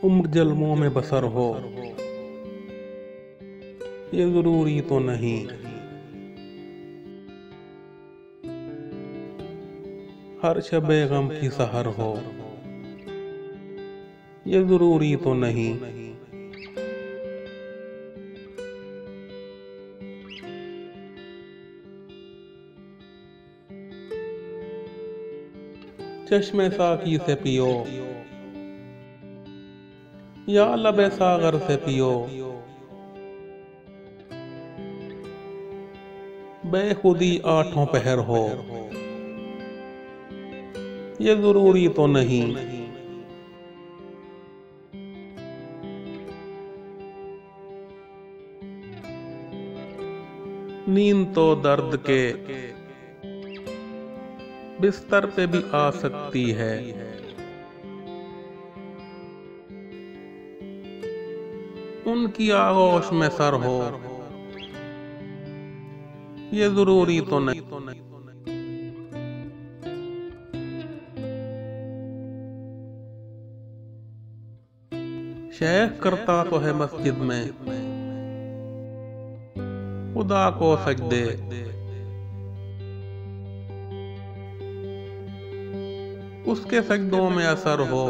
उम्र जल्मों में बसर हो, ये जरूरी तो नहीं। हर शबे गम की सहर हो, ये जरूरी तो नहीं। चश्मे साकी से पियो या लबे सागर से पियो, बेखुदी आठों पहर हो, ये जरूरी तो नहीं। नींद तो दर्द के बिस्तर पे भी आ सकती है, उनकी आगोश में सर हो, ये जरूरी तो नहीं। शेख करता तो है मस्जिद में खुदा को सजदे, उसके सजदों में असर हो,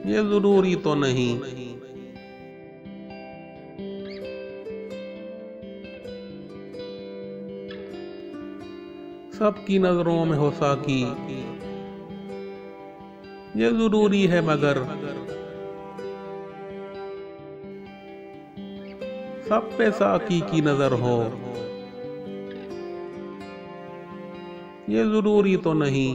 ये जरूरी तो नहीं। सबकी नजरों में हो साकी, ये जरूरी है मगर सब पे साकी की नजर हो, ये जरूरी तो नहीं।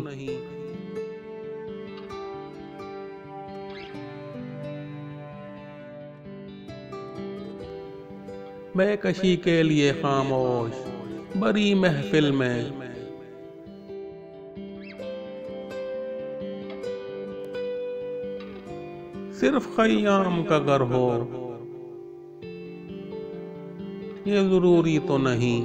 बेकशी के लिए खामोश बड़ी महफिल में, सिर्फ खयाम का घर हो, ये जरूरी तो नहीं।